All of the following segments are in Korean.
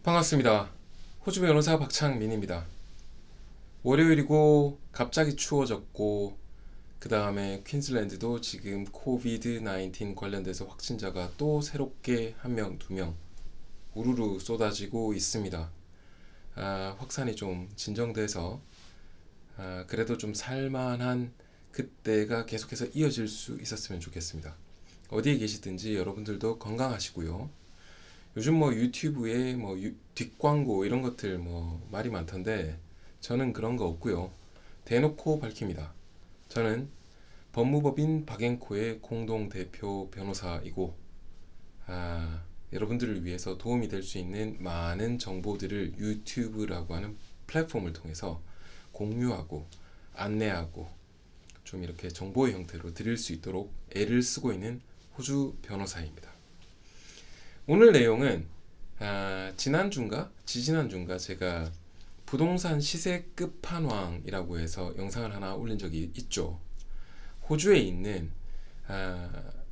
반갑습니다. 호주 변호사 박창민입니다. 월요일이고 갑자기 추워졌고 그 다음에 퀸즐랜드도 지금 코비드 19 관련돼서 확진자가 또 새롭게 한 명, 두 명 우르르 쏟아지고 있습니다. 확산이 좀 진정돼서 그래도 좀 살만한 그때가 계속해서 이어질 수 있었으면 좋겠습니다. 어디에 계시든지 여러분들도 건강하시고요. 요즘 유튜브에 뒷광고 이런 것들 말이 많던데 저는 그런 거 없고요. 대놓고 밝힙니다. 저는 법무법인 박앵코의 공동대표 변호사이고 여러분들을 위해서 도움이 될 수 있는 많은 정보들을 유튜브라고 하는 플랫폼을 통해서 공유하고 안내하고 좀 이렇게 정보의 형태로 드릴 수 있도록 애를 쓰고 있는 호주 변호사입니다. 오늘 내용은 지난주인가 제가 부동산 시세 끝판왕이라고 해서 영상을 하나 올린 적이 있죠. 호주에 있는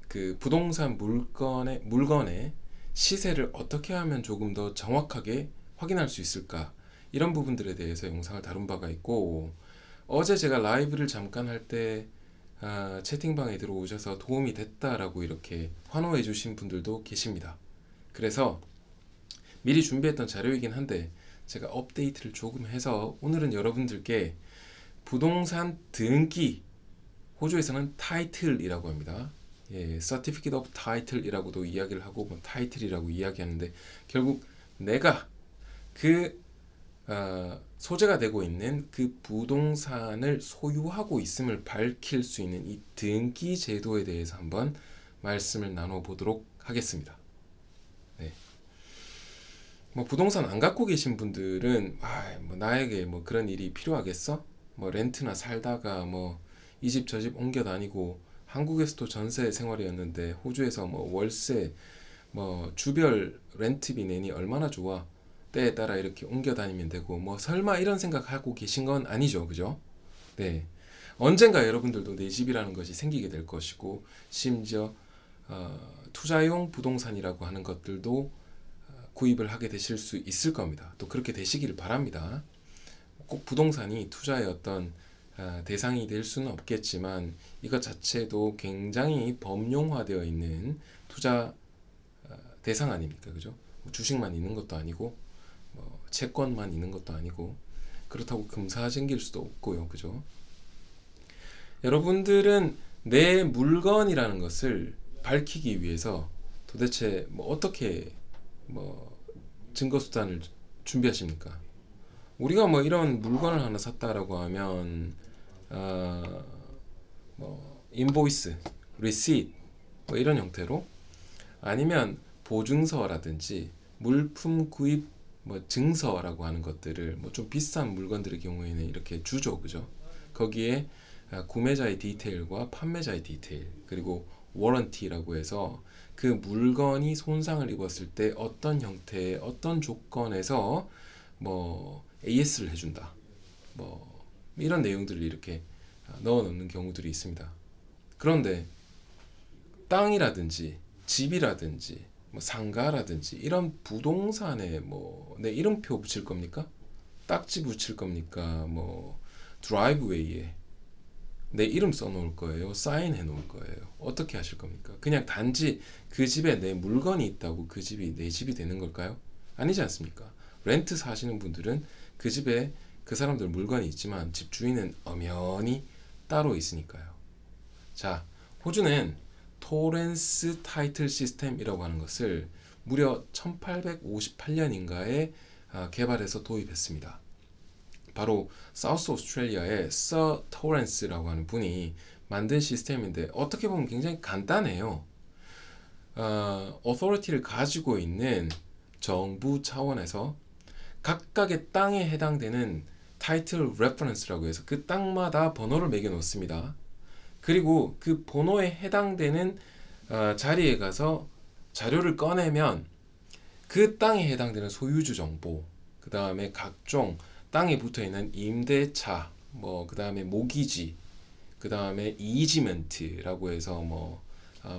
그 부동산 물건의 시세를 어떻게 하면 조금 더 정확하게 확인할 수 있을까, 이런 부분들에 대해서 영상을 다룬 바가 있고, 어제 제가 라이브를 잠깐 할 때 채팅방에 들어오셔서 도움이 됐다라고 이렇게 환호해 주신 분들도 계십니다. 그래서 미리 준비했던 자료이긴 한데 제가 업데이트를 조금 해서 오늘은 여러분들께 부동산 등기, 호주에서는 타이틀이라고 합니다. Certificate of Title이라고도 이야기를 하고 타이틀이라고 이야기하는데, 결국 내가 그 소재가 되고 있는 그 부동산을 소유하고 있음을 밝힐 수 있는 이 등기 제도에 대해서 한번 말씀을 나눠보도록 하겠습니다. 부동산 안 갖고 계신 분들은 나에게 그런 일이 필요하겠어? 렌트나 살다가 이 집 저 집 옮겨 다니고, 한국에서도 전세 생활이었는데 호주에서 월세 주별 렌트비 내니 얼마나 좋아, 때에 따라 이렇게 옮겨 다니면 되고, 설마 이런 생각하고 계신 건 아니죠, 그죠? 네, 언젠가 여러분들도 내 집이라는 것이 생기게 될 것이고, 심지어 투자용 부동산이라고 하는 것들도 구입을 하게 되실 수 있을 겁니다. 또 그렇게 되시기를 바랍니다. 꼭 부동산이 투자의 어떤 대상이 될 수는 없겠지만, 이것 자체도 굉장히 범용화되어 있는 투자 대상 아닙니까? 그죠? 주식만 있는 것도 아니고 채권만 있는 것도 아니고, 그렇다고 금사생길 수도 없고요. 그죠? 여러분들은 내 물건이라는 것을 밝히기 위해서 도대체 어떻게 증거수단을 준비하십니까? 우리가 이런 물건을 하나 샀다라고 하면 인보이스, 리시트 이런 형태로, 아니면 보증서라든지 물품 구입 증서라고 하는 것들을 좀 비싼 물건들의 경우에는 이렇게 주죠, 그죠? 거기에 구매자의 디테일과 판매자의 디테일, 그리고 워런티라고 해서 그 물건이 손상을 입었을 때 어떤 형태의 어떤 조건에서 AS를 해준다, 이런 내용들을 이렇게 넣어 놓는 경우들이 있습니다. 그런데 땅이라든지 집이라든지 상가라든지 이런 부동산에 내 이름표 붙일 겁니까? 딱지 붙일 겁니까? 드라이브웨이에 내 이름 써놓을 거예요? 사인해 놓을 거예요? 어떻게 하실 겁니까? 그냥 단지 그 집에 내 물건이 있다고 그 집이 내 집이 되는 걸까요? 아니지 않습니까? 렌트 사시는 분들은 그 집에 그 사람들 물건이 있지만 집주인은 엄연히 따로 있으니까요. 자, 호주는 토렌스 타이틀 시스템이라고 하는 것을 무려 1858년인가에 개발해서 도입했습니다. 바로 사우스 오스트레일리아의 서 토렌스라고 하는 분이 만든 시스템인데, 어떻게 보면 굉장히 간단해요. 어토리티를 가지고 있는 정부 차원에서 각각의 땅에 해당되는 타이틀 레퍼런스라고 해서 그 땅마다 번호를 매겨 놓습니다. 그리고 그 번호에 해당되는 자리에 가서 자료를 꺼내면 그 땅에 해당되는 소유주 정보, 그 다음에 각종 땅에 붙어있는 임대차, 그 다음에 모기지, 그 다음에 이지먼트라고 해서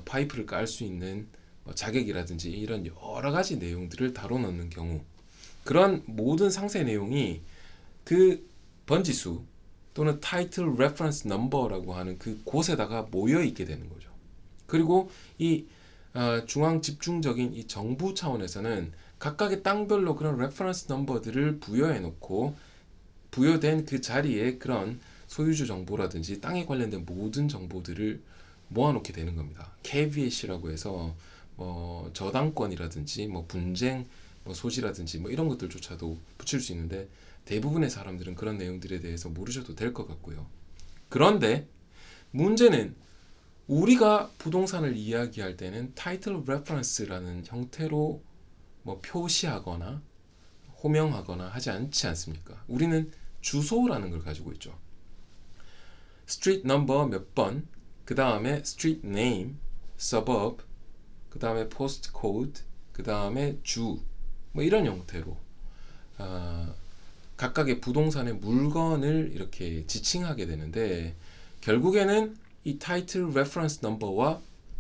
파이프를 깔 수 있는 자격이라든지 이런 여러 가지 내용들을 다뤄놓는 경우, 그런 모든 상세 내용이 그 번지수 또는 타이틀 레퍼런스 넘버라고 하는 그 곳에다가 모여 있게 되는 거죠. 그리고 이 중앙 집중적인 이 정부 차원에서는 각각의 땅별로 그런 레퍼런스 넘버들을 부여해 놓고 부여된 그 자리에 그런 소유주 정보라든지 땅에 관련된 모든 정보들을 모아놓게 되는 겁니다. 캐비엣이라고 해서 저당권이라든지 분쟁 소지라든지 이런 것들조차도 붙일 수 있는데 대부분의 사람들은 그런 내용들에 대해서 모르셔도 될 것 같고요. 그런데 문제는 우리가 부동산을 이야기할 때는 타이틀 레퍼런스라는 형태로 표시하거나 호명하거나 하지 않지 않습니까? 우리는 주소라는 걸 가지고 있죠. 스트리트 넘버 몇 번, 그 다음에 스트리트 네임, 서버브, 그 다음에 포스트 코드, 그 다음에 주, 이런 형태로 각각의 부동산의 물건을 이렇게 지칭하게 되는데 결국에는 이 타이틀 레퍼런스 넘버와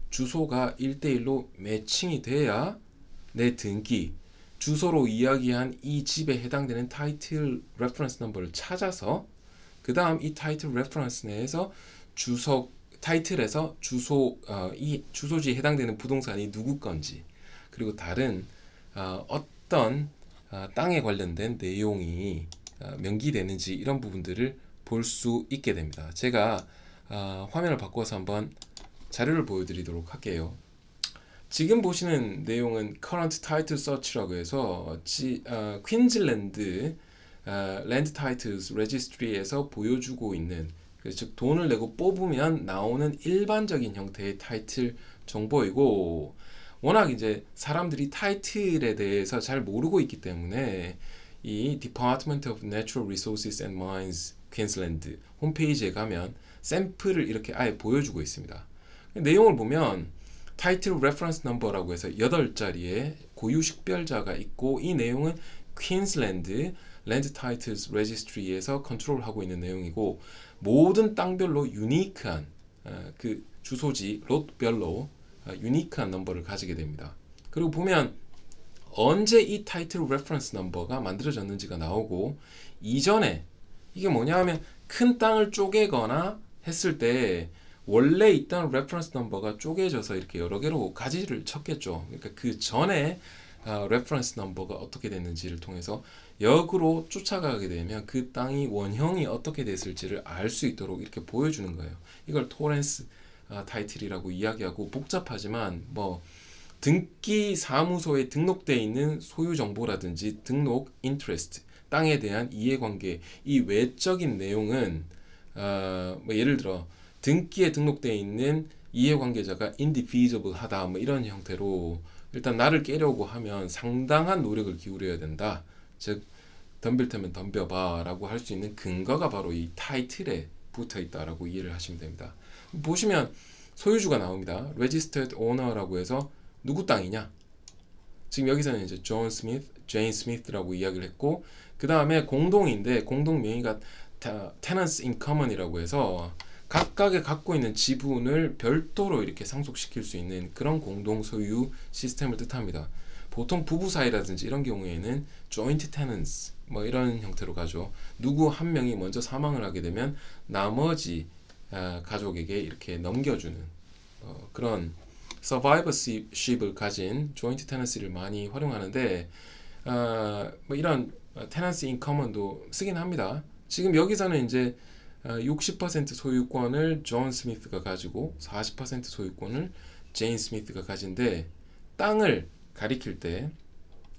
주소가 1대1로 매칭이 돼야 내 등기, 주소로 이야기한 이 집에 해당되는 타이틀 레퍼런스 넘버를 찾아서 그 다음 이 타이틀 레퍼런스 내에서 타이틀에서 이 주소지에 해당되는 부동산이 누구 건지 그리고 다른 어떤 땅에 관련된 내용이 명기되는지 이런 부분들을 볼 수 있게 됩니다. 제가 화면을 바꿔서 한번 자료를 보여드리도록 할게요. 지금 보시는 내용은 Current Title Search라고 해서 퀸즐랜드 Land Titles Registry에서 보여주고 있는 즉 돈을 내고 뽑으면 나오는 일반적인 형태의 타이틀 정보이고 워낙 이제 사람들이 타이틀에 대해서 잘 모르고 있기 때문에 이 Department of Natural Resources and Mines Queensland 홈페이지에 가면 샘플을 이렇게 아예 보여주고 있습니다. 내용을 보면 타이틀 레퍼런스 넘버라고 해서 8자리의 고유 식별자가 있고 이 내용은 퀸즐랜드 랜드 타이틀스 레지스트리에서 컨트롤하고 있는 내용이고 모든 땅별로 유니크한 그 주소지 롯별로 유니크한 넘버를 가지게 됩니다. 그리고 보면 언제 이 타이틀 레퍼런스 넘버가 만들어졌는지가 나오고 이전에 이게 뭐냐 하면 큰 땅을 쪼개거나 했을 때 원래 있던 레퍼런스 넘버가 쪼개져서 이렇게 여러 개로 가지를 쳤겠죠. 그러니까 그 전에 레퍼런스 넘버가 어떻게 됐는지를 통해서 역으로 쫓아가게 되면 그 땅이 원형이 어떻게 됐을지를 알 수 있도록 이렇게 보여주는 거예요. 이걸 토렌스 타이틀이라고 이야기하고 복잡하지만 등기 사무소에 등록되어 있는 소유 정보라든지 등록 인트레스트 땅에 대한 이해관계 이 외적인 내용은 예를 들어 등기에 등록되어 있는 이해관계자가 indivisible 하다 이런 형태로 일단 나를 깨려고 하면 상당한 노력을 기울여야 된다. 즉 덤빌 테면 덤벼봐 라고 할 수 있는 근거가 바로 이 타이틀에 붙어 있다라고 이해를 하시면 됩니다. 보시면 소유주가 나옵니다. Registered Owner라고 해서 누구 땅이냐? 지금 여기서는 이제 존 스미스, 제인 스미스라고 이야기를 했고 그 다음에 공동인데 공동 명의가 Tenants in Common이라고 해서 각각의 갖고 있는 지분을 별도로 이렇게 상속시킬 수 있는 그런 공동 소유 시스템을 뜻합니다. 보통 부부 사이라든지 이런 경우에는 joint tenants 이런 형태로 가죠. 누구 한 명이 먼저 사망을 하게 되면 나머지 가족에게 이렇게 넘겨주는 그런 survivorship을 가진 joint tenancy를 많이 활용하는데 이런 tenancy in common도 쓰긴 합니다. 지금 여기서는 이제 60% 소유권을 존 스미스가 가지고 40% 소유권을 제인 스미스가 가진데 땅을 가리킬 때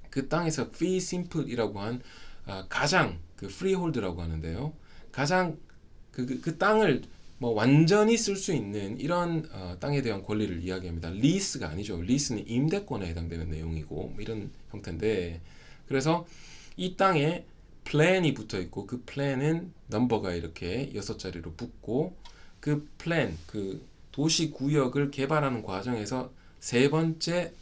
그 땅에서 fee simple이라고 한 가장 그 freehold라고 하는데요. 가장 그 땅을 완전히 쓸 수 있는 이런 땅에 대한 권리를 이야기합니다. 리스가 아니죠. 리스는 임대권에 해당되는 내용이고 이런 형태인데 그래서 이 땅에 플랜이 붙어 있고 그 플랜은 넘버가 이렇게 6자리로 붙고 그 플랜, 그 도시 구역을 개발하는 과정에서 세 번째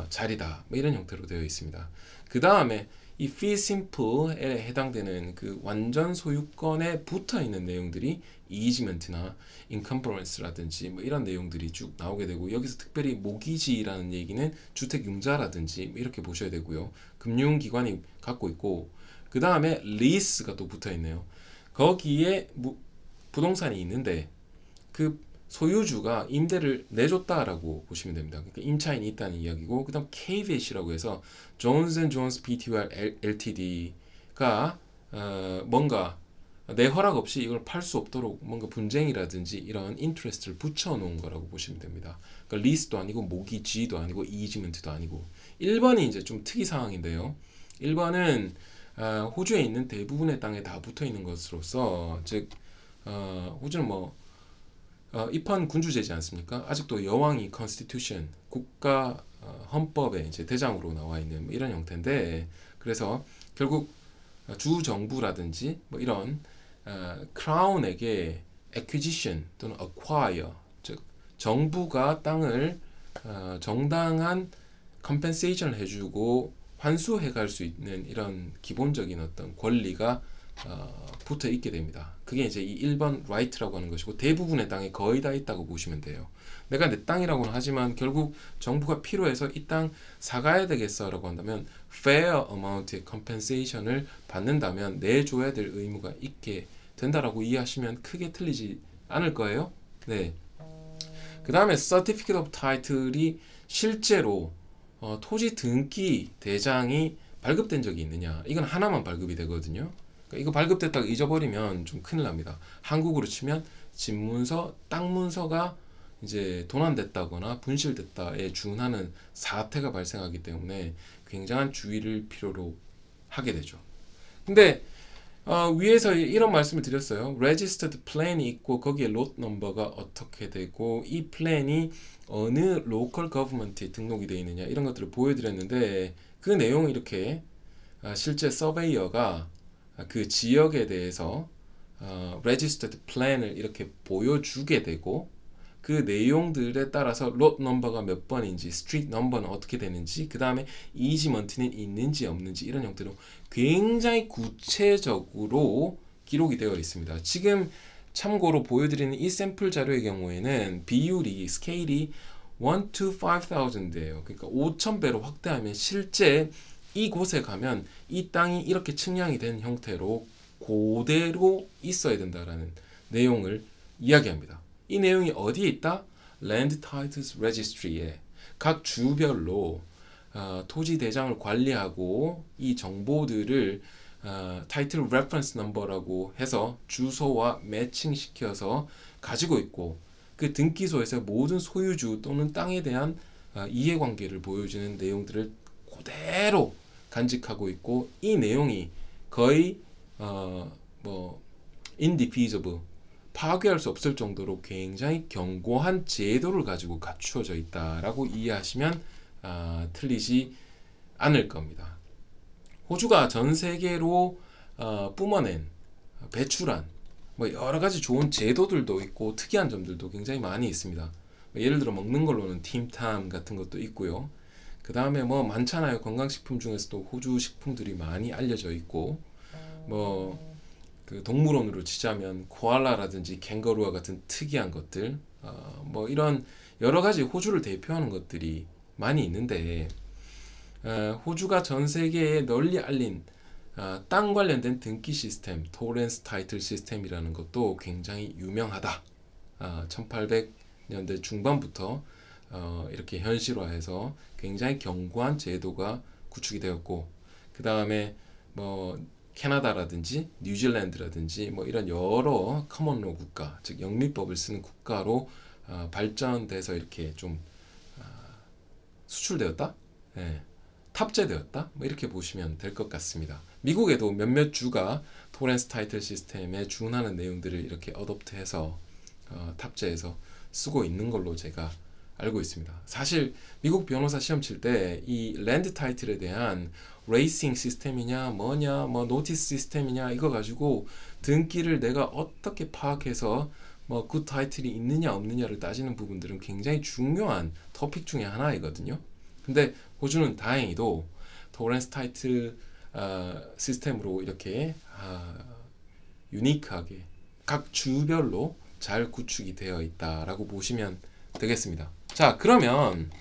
자리다 이런 형태로 되어 있습니다. 그 다음에 이 fee simple에 해당되는 그 완전 소유권에 붙어 있는 내용들이 easement나 encumbrance라든지 뭐 이런 내용들이 쭉 나오게 되고, 여기서 특별히 모기지라는 얘기는 주택 융자라든지 뭐 이렇게 보셔야 되고요. 금융기관이 갖고 있고, 그 다음에 lease가 또 붙어 있네요. 거기에 부동산이 있는데 그 소유주가 임대를 내줬다라고 보시면 됩니다. 그러니까 임차인이 있다는 이야기고, 그 다음 KVAC라고 해서 Jones & Jones BTR LTD가 뭔가 내 허락 없이 이걸 팔 수 없도록 뭔가 분쟁이라든지 이런 인트레스트를 붙여놓은 거라고 보시면 됩니다. 그러니까 리스도 아니고 모기지도 아니고 이지먼트도 아니고. 1번이 이제 좀 특이 상황인데요. 1번은 호주에 있는 대부분의 땅에 다 붙어 있는 것으로서, 즉 호주는 뭐 입헌 군주제지 않습니까? 아직도 여왕이 constitution 국가 헌법의 이제 대장으로 나와 있는 뭐 이런 형태인데, 그래서 결국 주 정부라든지 뭐 이런 크라운에게 acquisition 또는 acquire, 즉 정부가 땅을 정당한 compensation을 해주고 환수해갈 수 있는 이런 기본적인 어떤 권리가 붙어 있게 됩니다. 그게 이제 이 1번 right라고 하는 것이고, 대부분의 땅에 거의 다 있다고 보시면 돼요. 내가 내 땅이라고는 하지만 결국 정부가 필요해서 이 땅 사가야 되겠어 라고 한다면 fair amount의 compensation을 받는다면 내줘야 될 의무가 있게 된다라고 이해하시면 크게 틀리지 않을 거예요. 네. 그 다음에 certificate of title이 실제로 토지 등기 대장이 발급된 적이 있느냐, 이건 하나만 발급이 되거든요. 그러니까 이거 발급됐다가 잊어버리면 좀 큰일 납니다. 한국으로 치면 집문서, 땅 문서가 이제 도난됐다거나 분실됐다에 준하는 사태가 발생하기 때문에 굉장한 주의를 필요로 하게 되죠. 근데 위에서 이런 말씀을 드렸어요. registered plan이 있고 거기에 lot number가 어떻게 되고 이 플랜이 어느 local government에 등록이 되어 있느냐, 이런 것들을 보여드렸는데, 그 내용이 이렇게 실제 서베이어가 그 지역에 대해서 registered plan을 이렇게 보여주게 되고, 그 내용들에 따라서 lot number가 몇 번인지, street number는 어떻게 되는지, 그 다음에 easement는 있는지 없는지, 이런 형태로 굉장히 구체적으로 기록이 되어 있습니다. 지금 참고로 보여드리는 이 샘플 자료의 경우에는 비율이, 스케일이 1 to 5,000대예요. 그러니까 5,000배로 확대하면 실제 이곳에 가면 이 땅이 이렇게 측량이 된 형태로 그대로 있어야 된다라는 내용을 이야기합니다. 이 내용이 어디에 있다? Land Titles Registry에 각 주별로 토지 대장을 관리하고 이 정보들을 타이틀 레퍼런스 넘버라고 해서 주소와 매칭시켜서 가지고 있고, 그 등기소에서 모든 소유주 또는 땅에 대한 이해관계를 보여주는 내용들을 그대로 간직하고 있고, 이 내용이 거의 indefeasible, 파괴할 수 없을 정도로 굉장히 견고한 제도를 가지고 갖추어져 있다라고 이해하시면 틀리지 않을 겁니다. 호주가 전 세계로 뿜어낸, 배출한 뭐 여러 가지 좋은 제도들도 있고 특이한 점들도 굉장히 많이 있습니다. 예를 들어 먹는 걸로는 팀탐 같은 것도 있고요. 그 다음에 뭐 많잖아요. 건강식품 중에서도 호주 식품들이 많이 알려져 있고, 뭐 그 동물원으로 치자면 코알라라든지 캥거루와 같은 특이한 것들, 뭐 이런 여러 가지 호주를 대표하는 것들이 많이 있는데, 호주가 전 세계에 널리 알린 땅 관련된 등기 시스템, 토렌스 타이틀 시스템이라는 것도 굉장히 유명하다. 1800년대 중반부터 이렇게 현실화해서 굉장히 견고한 제도가 구축이 되었고, 그 다음에 뭐 캐나다라든지 뉴질랜드라든지 뭐 이런 여러 커먼로 국가, 즉 영미법을 쓰는 국가로 발전돼서 이렇게 좀 수출되었다, 탑재되었다, 뭐 이렇게 보시면 될 것 같습니다. 미국에도 몇몇 주가 토렌스 타이틀 시스템에 준하는 내용들을 이렇게 어댑트해서 탑재해서 쓰고 있는 걸로 제가 알고 있습니다. 사실 미국 변호사 시험 칠 때 이 랜드 타이틀에 대한 레이싱 시스템이냐 뭐냐 뭐 노티스 시스템이냐 이거 가지고 등기를 내가 어떻게 파악해서 뭐 그 타이틀이 있느냐 없느냐를 따지는 부분들은 굉장히 중요한 토픽 중에 하나이거든요. 근데 호주는 다행히도 토렌스 타이틀 시스템으로 이렇게 유니크하게 각 주별로 잘 구축이 되어 있다라고 보시면 되겠습니다. 자, 그러면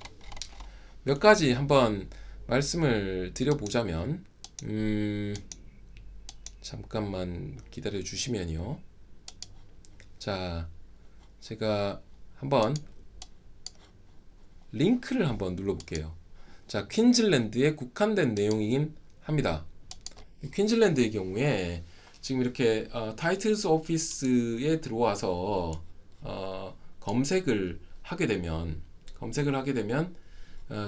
몇 가지 한번 말씀을 드려보자면 잠깐만 기다려 주시면요. 자, 제가 한번 링크를 한번 눌러볼게요. 자, 퀸즐랜드에 국한된 내용이긴 합니다. 퀸즐랜드의 경우에 지금 이렇게 타이틀스 오피스에 들어와서 검색을 하게 되면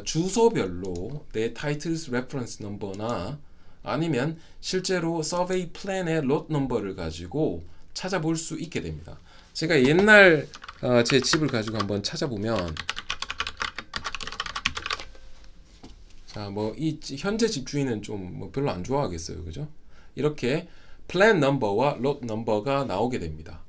주소별로 내 타이틀스 레퍼런스 넘버나 아니면 실제로 서베이 플랜의 롯 넘버를 가지고 찾아볼 수 있게 됩니다. 제가 옛날 제 집을 가지고 한번 찾아보면, 자, 뭐 이 현재 집주인은 좀 뭐 별로 안 좋아하겠어요, 그죠? 이렇게 플랜 넘버와 롯 넘버가 나오게 됩니다.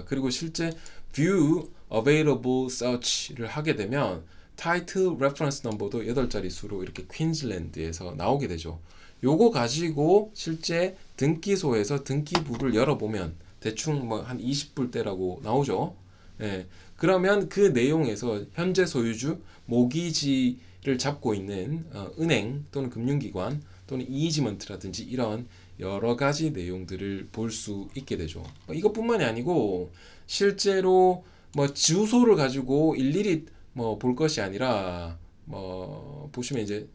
그리고 실제 view available search를 하게 되면 타이틀 레퍼런스 넘버도 8자리 수로 이렇게 퀸즐랜드에서 나오게 되죠. 요거 가지고 실제 등기소에서 등기부를 열어보면 대충 뭐 한 20불대라고 나오죠. 예. 그러면 그 내용에서 현재 소유주, 모기지를 잡고 있는 은행 또는 금융기관 또는 이지먼트라든지 이런 여러 가지 내용들을 볼 수 있게 되죠. 이것뿐만이 아니고 실제로 뭐 주소를 가지고 일일이 뭐 볼 것이 아니라 뭐 보시면 이제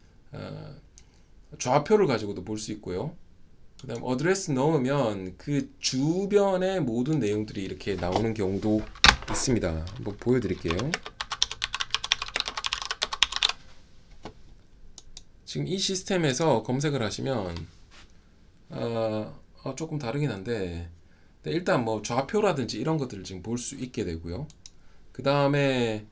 좌표를 가지고도 볼 수 있고요. 그 다음 어드레스 넣으면 그 주변의 모든 내용들이 이렇게 나오는 경우도 있습니다. 한번 보여드릴게요. 지금 이 시스템에서 검색을 하시면 조금 다르긴 한데 일단 뭐 좌표라든지 이런 것들을 지금 볼 수 있게 되고요. 그 다음에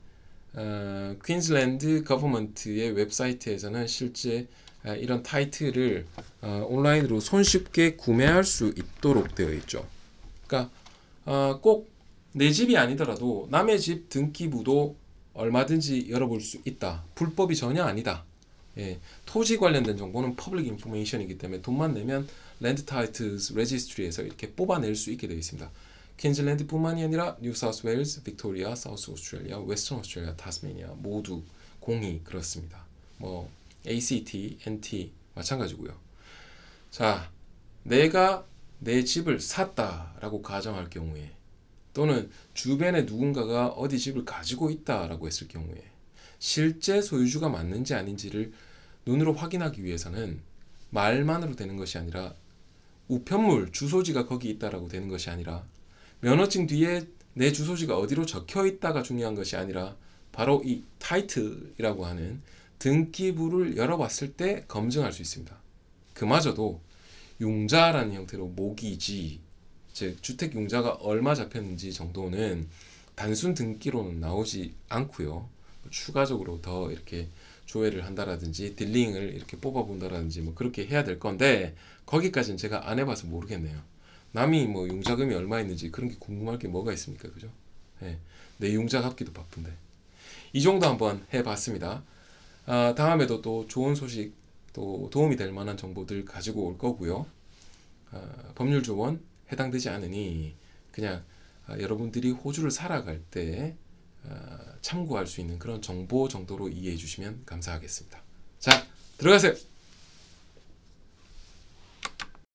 퀸즐랜드 거버먼트의 웹사이트에서는 실제 이런 타이틀을 온라인으로 손쉽게 구매할 수 있도록 되어 있죠. 그러니까 꼭 내 집이 아니더라도 남의 집 등기부도 얼마든지 열어볼 수 있다. 불법이 전혀 아니다. 예, 토지 관련된 정보는 퍼블릭 인포메이션이기 때문에 돈만 내면 랜드 타이틀스 레지스트리에서 이렇게 뽑아낼 수 있게 되어 있습니다. 퀸즐랜드뿐만이 아니라 뉴 사우스 웨일스, 빅토리아, 사우스 오스트레일리아, 웨스턴 오스트레일리아, 타스메니아 모두 공이 그렇습니다. 뭐 ACT, NT 마찬가지고요. 자, 내가 내 집을 샀다라고 가정할 경우에 또는 주변에 누군가가 어디 집을 가지고 있다라고 했을 경우에 실제 소유주가 맞는지 아닌지를 눈으로 확인하기 위해서는 말만으로 되는 것이 아니라 우편물 주소지가 거기 있다라고 되는 것이 아니라 면허증 뒤에 내 주소지가 어디로 적혀 있다가 중요한 것이 아니라 바로 이 타이틀이라고 하는 등기부를 열어봤을 때 검증할 수 있습니다. 그마저도 융자라는 형태로 모기지, 즉 주택 융자가 얼마 잡혔는지 정도는 단순 등기로는 나오지 않고요. 추가적으로 더 이렇게 조회를 한다라든지 딜링을 이렇게 뽑아본다라든지 뭐 그렇게 해야 될 건데 거기까지는 제가 안 해봐서 모르겠네요. 남이 뭐 융자금이 얼마 있는지 그런 게 궁금할 게 뭐가 있습니까, 그죠? 네, 내 융자 갚기도 바쁜데 이 정도 한번 해봤습니다. 다음에도 또 좋은 소식 또 도움이 될 만한 정보들 가지고 올 거고요. 법률 조언 해당되지 않으니 그냥 여러분들이 호주를 살아갈 때 참고할 수 있는 그런 정보 정도로 이해해 주시면 감사하겠습니다. 자, 들어가세요.